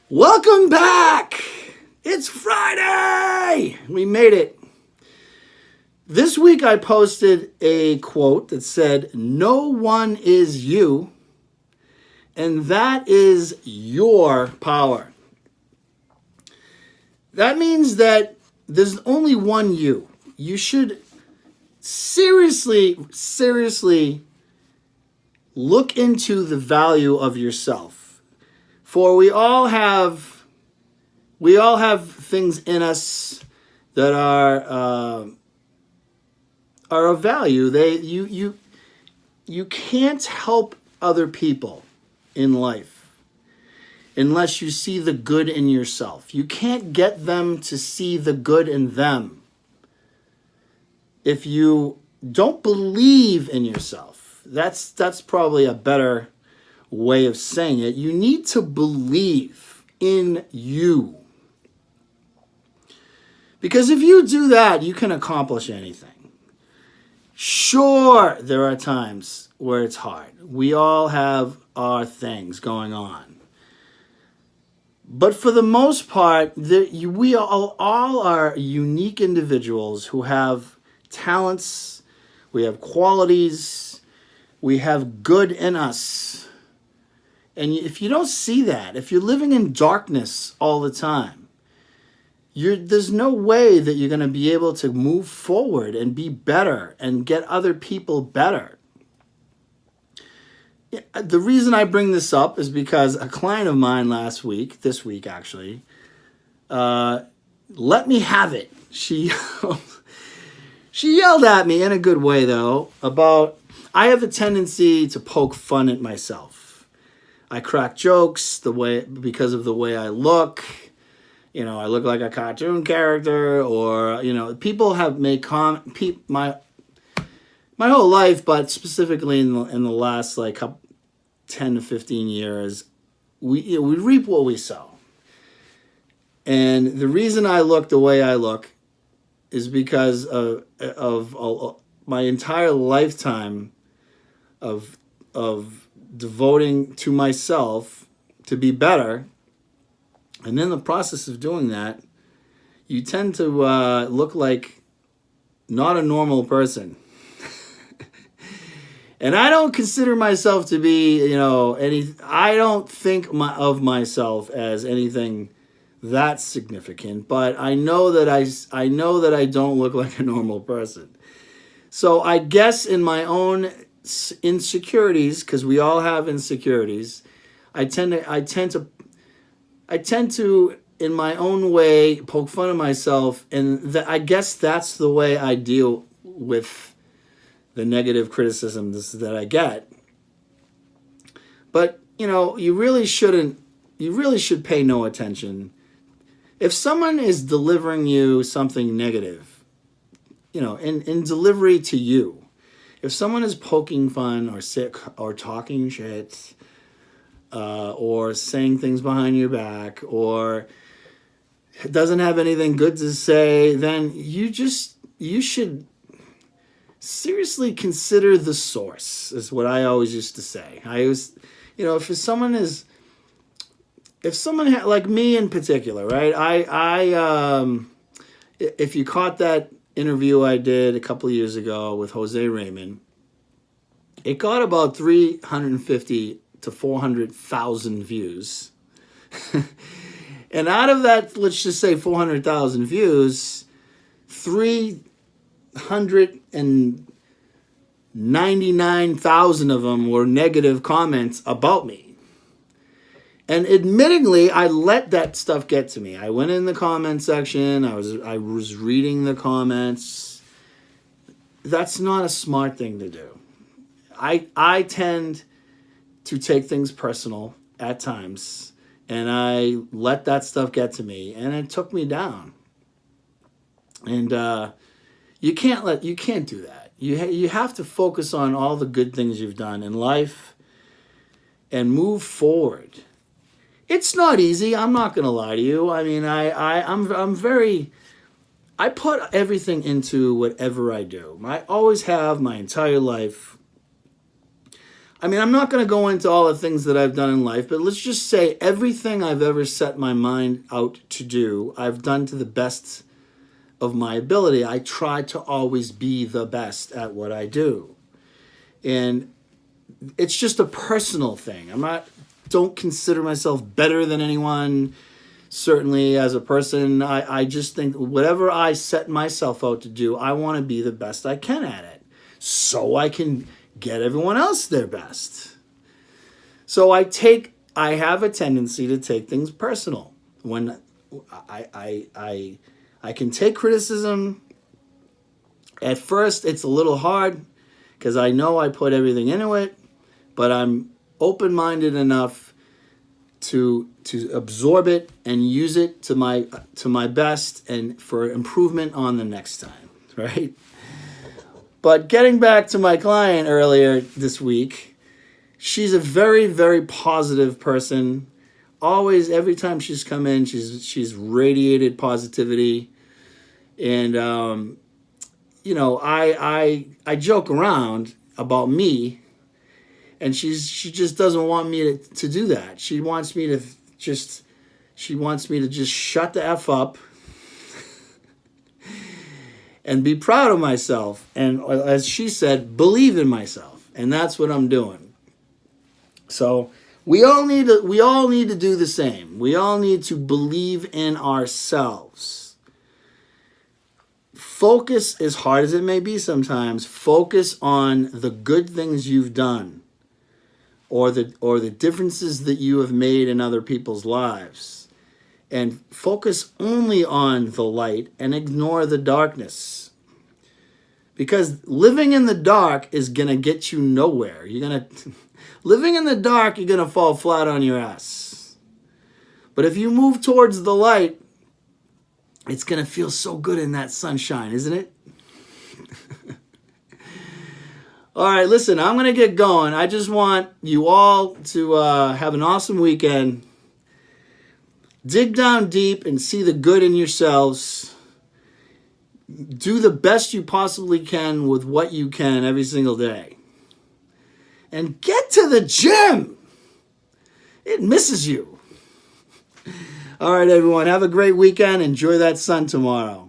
Welcome back! It's Friday! We made it. This week I posted a quote that said, "No one is you, and that is your power." That means that there's only one you. You should seriously look into the value of yourself. For we all have things in us that are of value. You can't help other people in life unless you see the good in yourself. You can't get them to see the good in them if you don't believe in yourself. That's probably a better way of saying it. You need to believe in you. Because if you do that, you can accomplish anything. Sure, there are times where it's hard. We all have our things going on. But for the most part, we all are unique individuals who have talents, we have qualities, we have good in us. And if you don't see that, if you're living in darkness all the time, there's no way that you're going to be able to move forward and be better and get other people better. The reason I bring this up is because a client of mine this week actually, let me have it. She yelled at me in a good way though about I have a tendency to poke fun at myself. I crack jokes because of the way I look. You know, I look like a cartoon character, or people have made my whole life, but specifically in the last 10 to 15 years, we reap what we sow. And the reason I look the way I look is because of my entire lifetime of devoting to myself to be better. And in the process of doing that, you tend to look like not a normal person. And I don't consider myself to be, I don't think of myself as anything that significant, but I know that I don't look like a normal person. So I guess in my own insecurities, because we all have insecurities, I tend to, in my own way, poke fun at myself, and I guess that's the way I deal with the negative criticisms that I get. But, you really should pay no attention. If someone is delivering you something negative, in delivery to you, if someone is poking fun or talking shit, or saying things behind your back, or doesn't have anything good to say, then you should seriously consider the source, is what I always used to say. If someone like me in particular, right? If you caught that interview I did a couple of years ago with Jose Raymond, it got about 350 to 400,000 views. And out of that, let's just say 400,000 views, 399,000 of them were negative comments about me. And admittingly, I let that stuff get to me. I went in the comment section. I was reading the comments. That's not a smart thing to do. I tend to take things personal at times, and I let that stuff get to me, and it took me down. And you can't do that. You have to focus on all the good things you've done in life and move forward. It's not easy. I'm not going to lie to you. I mean, I put everything into whatever I do. I always have my entire life. I mean, I'm not going to go into all the things that I've done in life, but let's just say everything I've ever set my mind out to do, I've done to the best of my ability. I try to always be the best at what I do. And it's just a personal thing. Don't consider myself better than anyone. Certainly as a person, I just think whatever I set myself out to do, I want to be the best I can at it, so I can get everyone else their best. So I have a tendency to take things personal. When I can take criticism. At first, it's a little hard because I know I put everything into it, but I'm open-minded enough to absorb it and use it to my best and for improvement on the next time, right? But getting back to my client earlier this week, she's a very, very positive person. Always, every time she's come in, she's radiated positivity. And, you know, I joke around about me, and she just doesn't want me to do that. She wants me to just shut the F up and be proud of myself. And as she said, believe in myself. And that's what I'm doing. So we all need to do the same. We all need to believe in ourselves. Focus, as hard as it may be sometimes, focus on the good things you've done or the differences that you have made in other people's lives. And focus only on the light and ignore the darkness. Because living in the dark is going to get you nowhere. Living in the dark, you're going to fall flat on your ass. But if you move towards the light, it's going to feel so good in that sunshine, isn't it? All right, listen, I'm going to get going. I just want you all to have an awesome weekend. Dig down deep and see the good in yourselves. Do the best you possibly can with what you can every single day. And get to the gym. It misses you. All right, everyone. Have a great weekend. Enjoy that sun tomorrow.